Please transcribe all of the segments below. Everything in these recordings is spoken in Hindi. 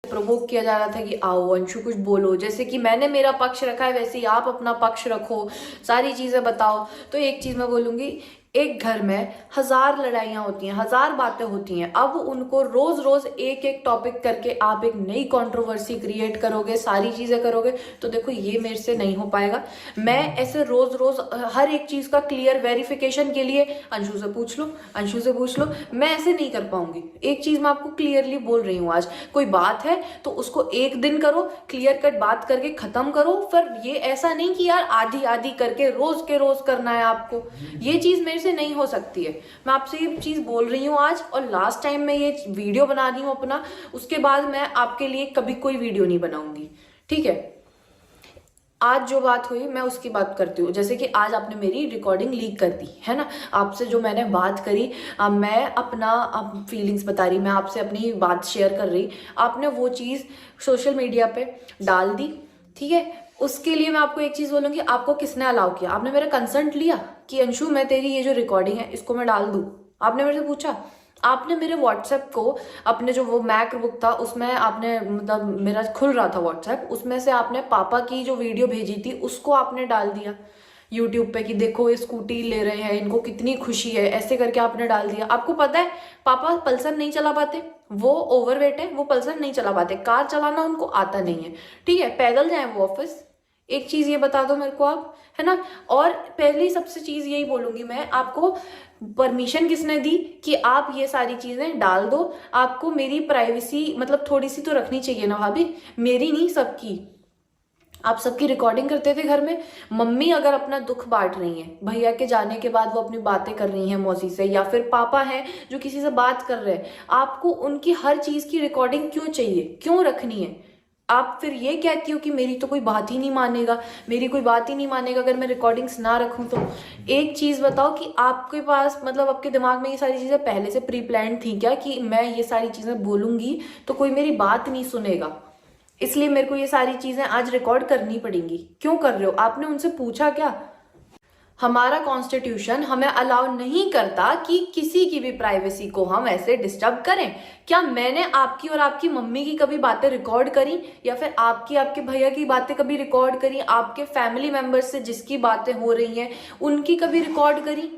प्रोवोक किया जा रहा था कि आओ अंशु कुछ बोलो, जैसे कि मैंने मेरा पक्ष रखा है वैसे ही आप अपना पक्ष रखो, सारी चीजें बताओ। तो एक चीज मैं बोलूंगी, एक घर में 1000 लड़ाइयाँ होती हैं, 1000 बातें होती हैं। अब उनको रोज रोज एक एक टॉपिक करके आप एक नई कंट्रोवर्सी क्रिएट करोगे, सारी चीजें करोगे, तो देखो ये मेरे से नहीं हो पाएगा। मैं ऐसे रोज रोज हर एक चीज का क्लियर वेरिफिकेशन के लिए अंशु से पूछ लो, अंशु से पूछ लो, मैं ऐसे नहीं कर पाऊंगी। एक चीज मैं आपको क्लियरली बोल रही हूँ, आज कोई बात है तो उसको एक दिन करो, क्लियर कट बात करके खत्म करो। फिर ये ऐसा नहीं कि यार आधी आधी करके रोज के रोज करना है आपको, ये चीज मेरे से नहीं हो सकती है। मैं आपसे ये चीज बोल रही हूँ आज, और लास्ट टाइम मैं ये वीडियो बना रही हूँ अपना, उसके बाद मैं आपके लिए कभी कोई वीडियो नहीं बनाऊंगी, ठीक है। आज जो बात हुई मैं उसकी बात करती हूँ। जैसे कि आज आपने मेरी रिकॉर्डिंग लीक कर दी है ना, आपसे जो मैंने बात करी, मैं अपना फीलिंग्स बता रही, मैं आपसे अपनी बात शेयर कर रही, आपने वो चीज़ सोशल मीडिया पे डाल दी, ठीक है। उसके लिए मैं आपको एक चीज़ बोलूँगी, आपको किसने अलाउ किया? आपने मेरा कंसेंट लिया कि अंशु मैं तेरी ये जो रिकॉर्डिंग है इसको मैं डाल दूँ? आपने मेरे से पूछा? आपने मेरे व्हाट्सएप को, अपने जो वो मैकबुक था उसमें आपने, मतलब मेरा खुल रहा था व्हाट्सएप, उसमें से आपने पापा की जो वीडियो भेजी थी उसको आपने डाल दिया यूट्यूब पे कि देखो ये स्कूटी ले रहे हैं, इनको कितनी खुशी है, ऐसे करके आपने डाल दिया। आपको पता है पापा पल्सर नहीं चला पाते, वो ओवरवेट है, वो पल्सर नहीं चला पाते, कार चलाना उनको आता नहीं है, ठीक है, पैदल जाए वो ऑफिस। एक चीज ये बता दो मेरे को आप, है ना। और पहली सबसे चीज यही बोलूंगी मैं आपको, परमिशन किसने दी कि आप ये सारी चीजें डाल दो? आपको मेरी प्राइवेसी मतलब थोड़ी सी तो रखनी चाहिए ना भाभी, मेरी नहीं सबकी। आप सबकी रिकॉर्डिंग करते थे घर में, मम्मी अगर अपना दुख बांट रही हैं, भैया के जाने के बाद वो अपनी बातें कर रही हैं मौसी से, या फिर पापा हैं जो किसी से बात कर रहे हैं, आपको उनकी हर चीज की रिकॉर्डिंग क्यों चाहिए, क्यों रखनी है? आप फिर ये कहती हो कि मेरी तो कोई बात ही नहीं मानेगा, मेरी कोई बात ही नहीं मानेगा अगर मैं रिकॉर्डिंग्स ना रखूं तो। एक चीज बताओ कि आपके पास मतलब आपके दिमाग में ये सारी चीजें पहले से प्री प्लान थी क्या कि मैं ये सारी चीजें बोलूंगी तो कोई मेरी बात नहीं सुनेगा, इसलिए मेरे को ये सारी चीजें आज रिकॉर्ड करनी पड़ेंगी? क्यों कर रहे हो? आपने उनसे पूछा क्या? हमारा कॉन्स्टिट्यूशन हमें अलाउ नहीं करता कि किसी की भी प्राइवेसी को हम ऐसे डिस्टर्ब करें। क्या मैंने आपकी और आपकी मम्मी की कभी बातें रिकॉर्ड करी, या फिर आपकी आपके भैया की बातें कभी रिकॉर्ड करी, आपके फैमिली मेंबर्स से जिसकी बातें हो रही हैं उनकी कभी रिकॉर्ड करी?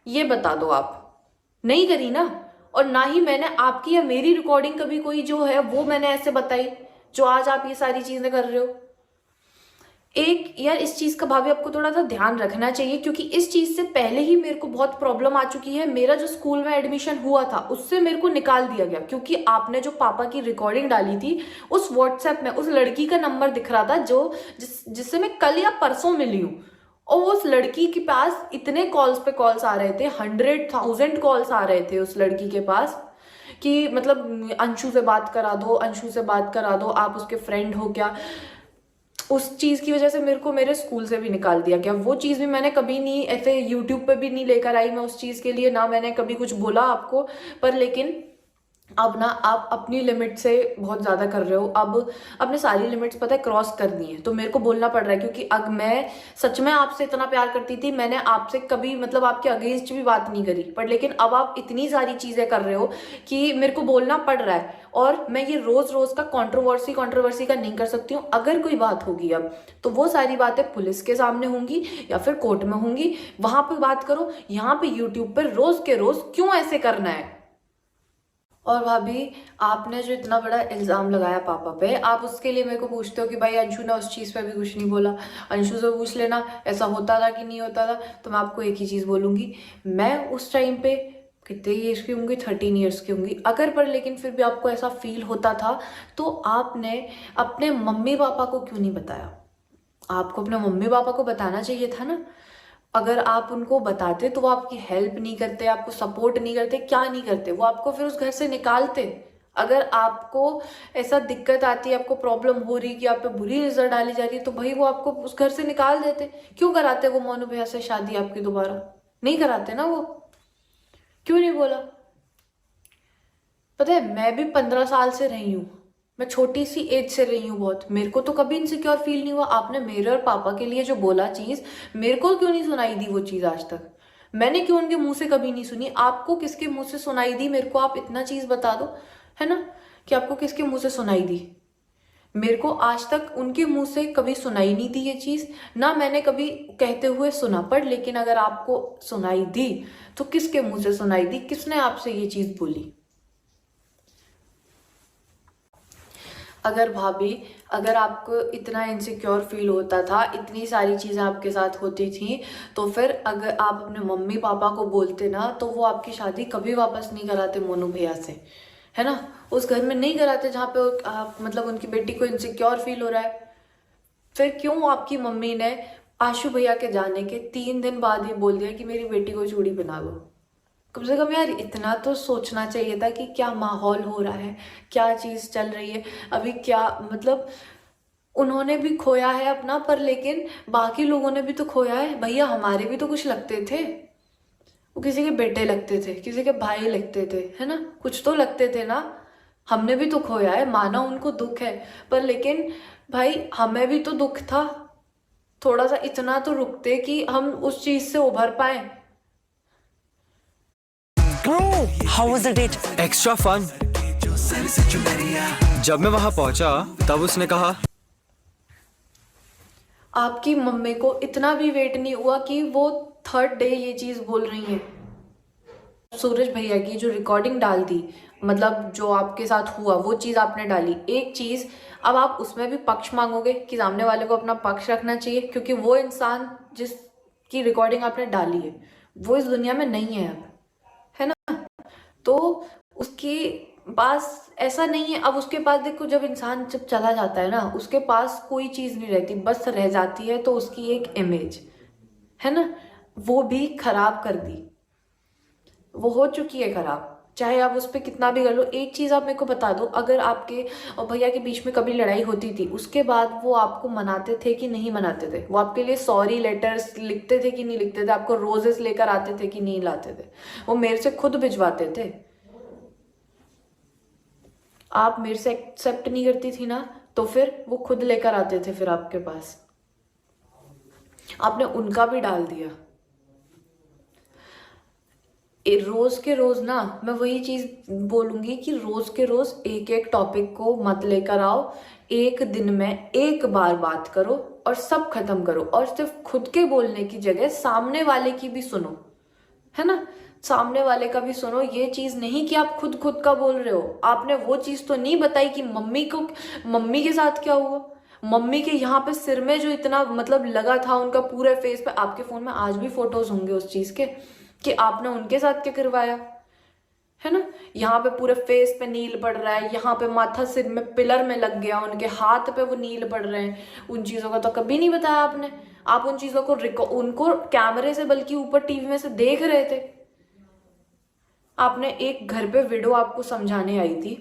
ये बता दो आप। नहीं करी ना। और ना ही मैंने आपकी या मेरी रिकॉर्डिंग कभी कोई जो है वो मैंने ऐसे बताई जो आज आप ये सारी चीजें कर रहे हो। एक यार इस चीज का भाभी आपको थोड़ा सा ध्यान रखना चाहिए, क्योंकि इस चीज से पहले ही मेरे को बहुत प्रॉब्लम आ चुकी है। मेरा जो स्कूल में एडमिशन हुआ था उससे मेरे को निकाल दिया गया, क्योंकि आपने जो पापा की रिकॉर्डिंग डाली थी उस व्हाट्सएप में उस लड़की का नंबर दिख रहा था जो जिससे मैं कल या परसों मिली हूँ, और उस लड़की के पास इतने कॉल्स पे कॉल्स आ रहे थे, 100,000 कॉल्स आ रहे थे उस लड़की के पास कि मतलब अंशु से बात करा दो, अंशु से बात करा दो, आप उसके फ्रेंड हो क्या। उस चीज की वजह से मेरे को मेरे स्कूल से भी निकाल दिया गया। वो चीज भी मैंने कभी नहीं ऐसे यूट्यूब पे भी नहीं लेकर आई मैं उस चीज के लिए, ना मैंने कभी कुछ बोला आपको, पर लेकिन अब ना आप अपनी लिमिट से बहुत ज्यादा कर रहे हो। अब अपने सारी लिमिट्स पता है क्रॉस कर दी है, तो मेरे को बोलना पड़ रहा है, क्योंकि अब मैं सच में आपसे इतना प्यार करती थी, मैंने आपसे कभी मतलब आपके अगेंस्ट भी बात नहीं करी, पर लेकिन अब आप इतनी सारी चीजें कर रहे हो कि मेरे को बोलना पड़ रहा है। और मैं ये रोज रोज का कंट्रोवर्सी का नहीं कर सकती हूँ। अगर कोई बात होगी अब तो वो सारी बातें पुलिस के सामने होंगी या फिर कोर्ट में होंगी, वहां पे बात करो। यहाँ पे यूट्यूब पर रोज के रोज क्यों ऐसे करना है? और भाभी आपने जो इतना बड़ा इल्जाम लगाया पापा पे, आप उसके लिए मेरे को पूछते हो कि भाई अंशु ने उस चीज पे भी कुछ नहीं बोला, अंशु से पूछ लेना ऐसा होता था कि नहीं होता था। तो मैं आपको एक ही चीज बोलूंगी, मैं उस टाइम पे कितने ईयर्स की होंगी, 13 ईयर्स की होंगी अगर, पर लेकिन फिर भी आपको ऐसा फील होता था तो आपने अपने मम्मी पापा को क्यों नहीं बताया? आपको अपने मम्मी पापा को बताना चाहिए था ना। अगर आप उनको बताते तो वो आपकी हेल्प नहीं करते, आपको सपोर्ट नहीं करते, क्या नहीं करते, वो आपको फिर उस घर से निकालते। अगर आपको ऐसा दिक्कत आती है, आपको प्रॉब्लम हो रही कि आप पे बुरी नजर डाली जा रही है, तो भाई वो आपको उस घर से निकाल देते। क्यों कराते वो मोनू भैया से शादी आपकी दोबारा? नहीं कराते ना वो। क्यों नहीं बोला? पता है मैं भी 15 साल से रही हूँ, मैं छोटी सी एज से रही हूँ बहुत, मेरे को तो कभी इनसिक्योर फील नहीं हुआ। आपने मेरे और पापा के लिए जो बोला चीज, मेरे को क्यों नहीं सुनाई दी वो चीज आज तक? मैंने क्यों उनके मुंह से कभी नहीं सुनी? आपको किसके मुंह से सुनाई दी मेरे को? आप इतना चीज बता दो, है ना। कि आपको किसके मुंह से सुनाई दी? मेरे को आज तक उनके मुंह से कभी सुनाई नहीं दी ये चीज़, ना मैंने कभी कहते हुए सुना। पर लेकिन अगर आपको सुनाई दी तो किसके मुंह से सुनाई दी? किसने आपसे ये चीज़ बोली? अगर भाभी, अगर आपको इतना इनसिक्योर फील होता था, इतनी सारी चीज़ें आपके साथ होती थी, तो फिर अगर आप अपने मम्मी पापा को बोलते ना, तो वो आपकी शादी कभी वापस नहीं कराते मोनू भैया से, है ना? उस घर में नहीं कराते जहाँ पे आप मतलब उनकी बेटी को इनसिक्योर फील हो रहा है। फिर क्यों आपकी मम्मी ने आशु भैया के जाने के 3 दिन बाद ही बोल दिया कि मेरी बेटी को चूड़ी पहना दो? कम से कम यार इतना तो सोचना चाहिए था कि क्या माहौल हो रहा है, क्या चीज़ चल रही है अभी, क्या मतलब उन्होंने भी खोया है अपना, पर लेकिन बाकी लोगों ने भी तो खोया है। भैया हमारे भी तो कुछ लगते थे, वो किसी के बेटे लगते थे, किसी के भाई लगते थे, है ना? कुछ तो लगते थे ना। हमने भी तो खोया है, माना उनको दुख है, पर लेकिन भाई हमें भी तो दुख था। थोड़ा सा इतना तो रुकते कि हम उस चीज से उभर पाए। Bro, how was the date? Extra fun. जब मैं वहां पहुंचा तब उसने कहा, आपकी मम्मी को इतना भी वेट नहीं हुआ कि वो 3rd डे ये चीज बोल रही हैं। सूरज भैया की जो रिकॉर्डिंग डाल दी, मतलब जो आपके साथ हुआ वो चीज आपने डाली, एक चीज अब आप उसमें भी पक्ष मांगोगे कि सामने वाले को अपना पक्ष रखना चाहिए, क्योंकि वो इंसान जिसकी रिकॉर्डिंग आपने डाली है वो इस दुनिया में नहीं है अब, है ना? तो उसके पास ऐसा नहीं है। अब उसके पास देखो, जब इंसान जब चला जाता है ना, उसके पास कोई चीज नहीं रहती, बस रह जाती है तो उसकी एक इमेज, है ना? वो भी खराब कर दी, वो हो चुकी है खराब, चाहे आप उस पर कितना भी कर लो। एक चीज आप मेरे को बता दो, अगर आपके और भैया के बीच में कभी लड़ाई होती थी, उसके बाद वो आपको मनाते थे कि नहीं मनाते थे? वो आपके लिए सॉरी लेटर्स लिखते थे कि नहीं लिखते थे? आपको रोजेस लेकर आते थे कि नहीं लाते थे? वो मेरे से खुद भिजवाते थे। आप मेरे से एक्सेप्ट नहीं करती थी ना, तो फिर वो खुद लेकर आते थे फिर आपके पास। आपने उनका भी डाल दिया। रोज के रोज ना, मैं वही चीज बोलूंगी कि रोज के रोज एक एक टॉपिक को मत लेकर आओ। एक दिन में एक बार बात करो और सब खत्म करो, और सिर्फ खुद के बोलने की जगह सामने वाले की भी सुनो, है ना? सामने वाले का भी सुनो। ये चीज नहीं कि आप खुद खुद का बोल रहे हो। आपने वो चीज तो नहीं बताई कि मम्मी के साथ क्या हुआ। मम्मी के यहाँ पे सिर में जो इतना मतलब लगा था उनका पूरे फेस पे, आपके फोन में आज भी फोटोज होंगे उस चीज के, कि आपने उनके साथ क्या करवाया, है ना? यहाँ पे पूरे फेस पे नील पड़ रहा है, यहाँ पे माथा सिर में पिलर में लग गया, उनके हाथ पे वो नील पड़ रहे हैं। उन चीजों का तो कभी नहीं बताया आपने। आप उन चीजों को उनको कैमरे से बल्कि ऊपर टीवी में से देख रहे थे। आपने एक घर पे विडो आपको समझाने आई थी,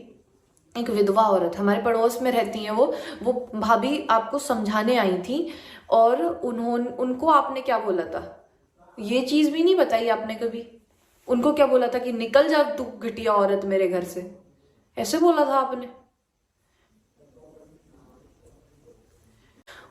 एक विधवा औरत हमारे पड़ोस में रहती है, वो भाभी आपको समझाने आई थी, और उनको आपने क्या बोला था? ये चीज भी नहीं बताई आपने कभी। उनको क्या बोला था कि निकल जा तू घटिया औरत मेरे घर से, ऐसे बोला था आपने।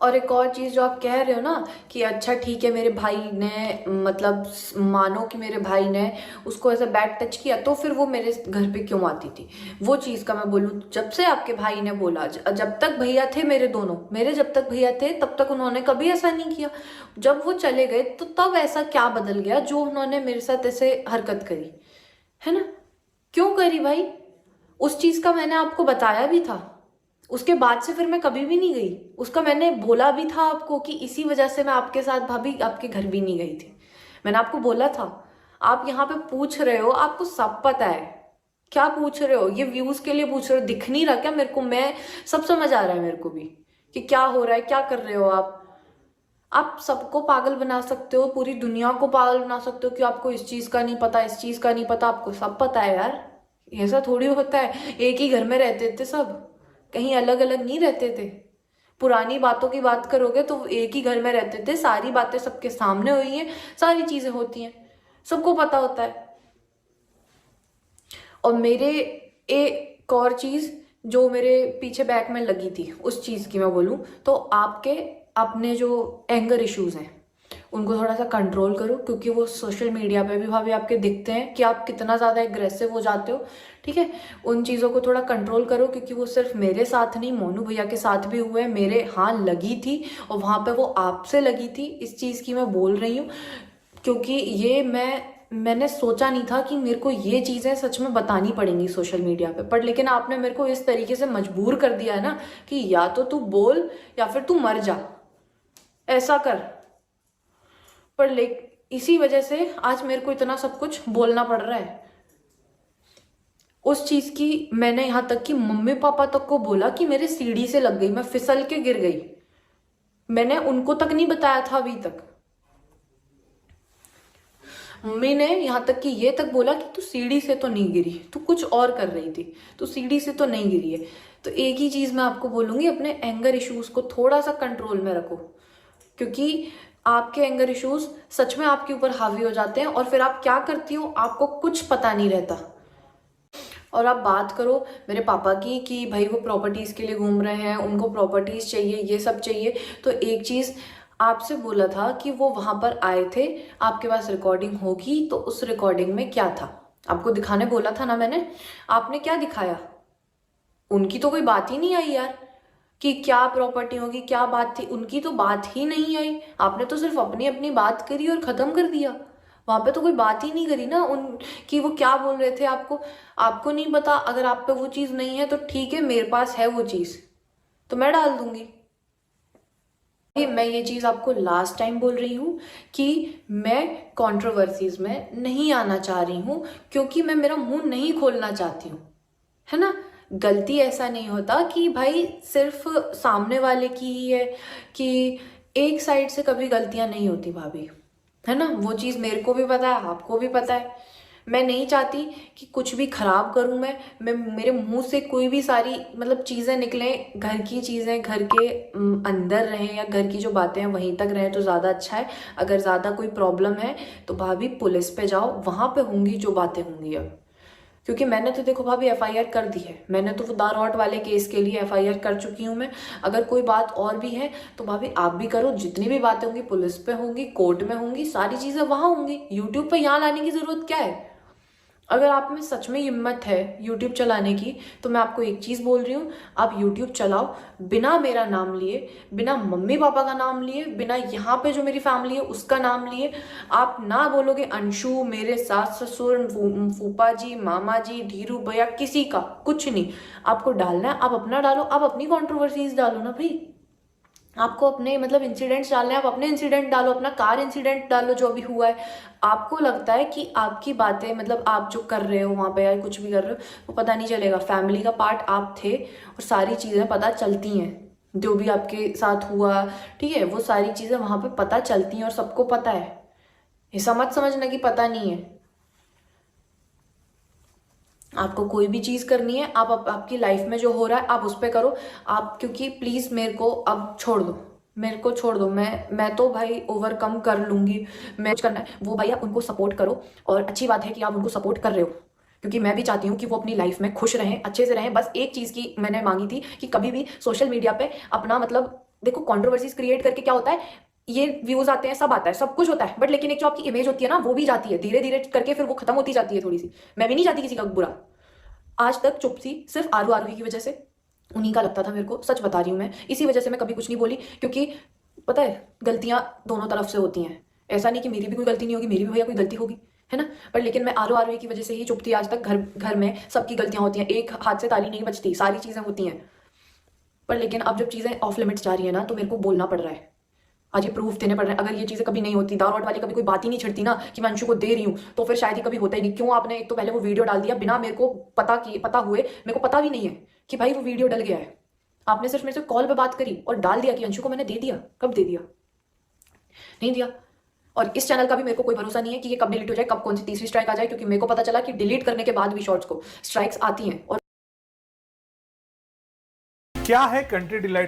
और एक और चीज जो आप कह रहे हो ना कि अच्छा ठीक है मेरे भाई ने, मतलब मानो कि मेरे भाई ने उसको ऐसे बैड टच किया, तो फिर वो मेरे घर पे क्यों आती थी? वो चीज का मैं बोलूँ, जब से आपके भाई ने बोला, जब तक भैया थे मेरे दोनों, मेरे जब तक भैया थे तब तक उन्होंने कभी ऐसा नहीं किया। जब वो चले गए तो तब ऐसा क्या बदल गया जो उन्होंने मेरे साथ ऐसे हरकत करी, है ना? क्यों करी भाई? उस चीज का मैंने आपको बताया भी था। उसके बाद से फिर मैं कभी भी नहीं गई। उसका मैंने बोला भी था आपको कि इसी वजह से मैं आपके साथ भाभी आपके घर भी नहीं गई थी। मैंने आपको बोला था। आप यहाँ पे पूछ रहे हो, आपको सब पता है क्या पूछ रहे हो। ये व्यूज के लिए पूछ रहे हो, दिख नहीं रहा क्या मेरे को? मैं सब समझ आ रहा है मेरे को भी कि क्या हो रहा है, क्या कर रहे हो आप। आप सबको पागल बना सकते हो, पूरी दुनिया को पागल बना सकते हो कि आपको इस चीज का नहीं पता, इस चीज का नहीं पता। आपको सब पता है यार, ऐसा थोड़ी होता है। एक ही घर में रहते थे सब, कहीं अलग अलग नहीं रहते थे। पुरानी बातों की बात करोगे तो एक ही घर में रहते थे, सारी बातें सबके सामने हुई हैं, सारी चीजें होती हैं, सबको पता होता है। और मेरे एक और चीज जो मेरे पीछे बैक में लगी थी, उस चीज की मैं बोलूं तो आपके अपने जो एंगर इश्यूज हैं उनको थोड़ा सा कंट्रोल करो, क्योंकि वो सोशल मीडिया पे भी भाभी आपके दिखते हैं कि आप कितना ज़्यादा एग्रेसिव हो जाते हो, ठीक है। उन चीज़ों को थोड़ा कंट्रोल करो, क्योंकि वो सिर्फ मेरे साथ नहीं, मोनू भैया के साथ भी हुए, मेरे हाँ लगी थी और वहाँ पे वो आपसे लगी थी, इस चीज़ की मैं बोल रही हूँ। क्योंकि ये मैंने सोचा नहीं था कि मेरे को ये चीज़ें सच में बतानी पड़ेंगी सोशल मीडिया पे, पर लेकिन आपने मेरे को इस तरीके से मजबूर कर दिया है ना कि या तो तू बोल या फिर तू मर जा, ऐसा कर। पर इसी वजह से आज मेरे को इतना सब कुछ बोलना पड़ रहा है। उस चीज़ की मैंने यहाँ तक कि मम्मी पापा तक को बोला कि मेरे सीढ़ी से लग गई, मैं फिसल के गिर गई। मैंने उनको तक नहीं बताया था अभी तक। मम्मी ने यहाँ तक कि ये तक बोला कि तू सीढ़ी से तो नहीं गिरी, तू कुछ और कर रही थी, तू सीढ़ी से तो नहीं गिरी है। तो एक ही चीज़ मैं आपको बोलूँगी, अपने एंगर इश्यूज़ को थोड़ा सा कंट्रोल में रखो, क्योंकि आपके एंगर इश्यूज़ सच में आपके ऊपर हावी हो जाते हैं और फिर आप क्या करती हो आपको कुछ पता नहीं रहता। और आप बात करो मेरे पापा की कि भाई वो प्रॉपर्टीज़ के लिए घूम रहे हैं, उनको प्रॉपर्टीज़ चाहिए, ये सब चाहिए। तो एक चीज़ आपसे बोला था कि वो वहाँ पर आए थे, आपके पास रिकॉर्डिंग होगी, तो उस रिकॉर्डिंग में क्या था आपको दिखाने बोला था ना मैंने, आपने क्या दिखाया? उनकी तो कोई बात ही नहीं आई यार कि क्या प्रॉपर्टी होगी, क्या बात थी, उनकी तो बात ही नहीं आई। आपने तो सिर्फ अपनी अपनी बात करी और ख़त्म कर दिया। वहाँ पे तो कोई बात ही नहीं करी ना उन कि वो क्या बोल रहे थे। आपको नहीं पता, अगर आप पे वो चीज़ नहीं है तो ठीक है, मेरे पास है वो चीज़ तो मैं डाल दूंगी। मैं ये चीज़ आपको लास्ट टाइम बोल रही हूँ कि मैं कंट्रोवर्सीज में नहीं आना चाह रही हूँ, क्योंकि मैं मेरा मुंह नहीं खोलना चाहती हूँ, है ना। गलती ऐसा नहीं होता कि भाई सिर्फ सामने वाले की ही है, कि एक साइड से कभी गलतियाँ नहीं होती भाभी, है ना। वो चीज़ मेरे को भी पता है, आपको भी पता है। मैं नहीं चाहती कि कुछ भी खराब करूं मैं मेरे मुंह से कोई भी सारी मतलब चीज़ें निकलें, घर की चीज़ें घर के अंदर रहें या घर की जो बातें हैं वहीं तक रहें तो ज़्यादा अच्छा है। अगर ज़्यादा कोई प्रॉब्लम है तो भाभी पुलिस पे जाओ, वहाँ पे होंगी जो बातें होंगी। अब क्योंकि मैंने तो देखो भाभी एफआईआर कर दी है, मैंने तो वो दारौट वाले केस के लिए एफआईआर कर चुकी हूँ मैं। अगर कोई बात और भी है तो भाभी आप भी करो, जितनी भी बातें होंगी पुलिस पे होंगी, कोर्ट में होंगी, सारी चीज़ें वहाँ होंगी। यूट्यूब पे यहाँ लाने की ज़रूरत क्या है? अगर आप में सच में हिम्मत है यूट्यूब चलाने की तो मैं आपको एक चीज़ बोल रही हूँ, आप यूट्यूब चलाओ बिना मेरा नाम लिए, बिना मम्मी पापा का नाम लिए, बिना यहाँ पे जो मेरी फैमिली है उसका नाम लिए। आप ना बोलोगे अंशु, मेरे सास ससुर, फूफा जी, मामा जी, धीरू भैया, किसी का कुछ नहीं। आपको डालना है आप अपना डालो, आप अपनी कॉन्ट्रोवर्सीज डालो ना भाई। आपको अपने मतलब इंसिडेंट्स डालने हैं, आप अपने इंसिडेंट डालो, अपना कार इंसिडेंट डालो जो भी हुआ है। आपको लगता है कि आपकी बातें मतलब आप जो कर रहे हो वहाँ पे या कुछ भी कर रहे हो वो पता नहीं चलेगा, फैमिली का पार्ट आप थे और सारी चीज़ें पता चलती हैं, जो भी आपके साथ हुआ, ठीक है, वो सारी चीज़ें वहाँ पे पता चलती हैं और सबको पता है। ऐसा मत समझना कि पता नहीं है। आपको कोई भी चीज़ करनी है आपकी लाइफ में जो हो रहा है आप उस पर करो आप, क्योंकि प्लीज़ मेरे को अब छोड़ दो, मेरे को छोड़ दो। मैं तो भाई ओवरकम कर लूँगी। मैं कुछ करना है वो भाई आप उनको सपोर्ट करो, और अच्छी बात है कि आप उनको सपोर्ट कर रहे हो, क्योंकि मैं भी चाहती हूँ कि वो अपनी लाइफ में खुश रहें, अच्छे से रहें। बस एक चीज़ की मैंने मांगी थी कि कभी भी सोशल मीडिया पे अपना मतलब देखो कंट्रोवर्सीज क्रिएट करके क्या होता है, ये व्यूज आते हैं, सब आता है, सब कुछ होता है, बट लेकिन एक जो आपकी इमेज होती है ना वो भी जाती है धीरे धीरे करके, फिर वो खत्म होती जाती है थोड़ी सी। मैं भी नहीं चाहती किसी का बुरा। आज तक चुप थी सिर्फ आरू आरोही की वजह से, उन्हीं का लगता था मेरे को, सच बता रही हूँ मैं, इसी वजह से मैं कभी कुछ नहीं बोली। क्योंकि पता है गलतियां दोनों तरफ से होती हैं, ऐसा नहीं कि मेरी भी कोई गलती नहीं होगी, मेरी भी भैया कोई गलती होगी, है ना। पर लेकिन मैं आरू आरोही की वजह से ही चुप थी आज तक। घर घर में सबकी गलतियां होती हैं, एक हाथ से ताली नहीं बजती, सारी चीज़ें होती हैं। पर लेकिन अब जब चीज़ें ऑफ लिमिट्स जा रही है ना तो मेरे को बोलना पड़ रहा है, आज ये प्रूफ देने पड़ रहे हैं। अगर ये चीज़ें कभी नहीं होती, दारौट वाली कभी कोई बात ही नहीं छिड़ती ना कि मैं अंशु को दे रही हूँ, तो फिर शायद ही कभी होता ही नहीं। क्यों आपने एक तो पहले वो वीडियो डाल दिया बिना मेरे को पता हुए, मेरे को पता भी नहीं है कि भाई वो वीडियो डल गया है। आपने सिर्फ मेरे से कॉल पे बात करी और डाल दिया कि अंशु को मैंने दे दिया। कब दे दिया? नहीं दिया। और इस चैनल का भी मेरे को कोई भरोसा नहीं है कि ये कब डिलीट हो जाए, कब कौन सी तीसरी स्ट्राइक आ जाए, क्योंकि मेरे को पता चला कि डिलीट करने के बाद भी शॉर्ट्स को स्ट्राइक्स आती हैं। और क्या है कंट्री डिलाइट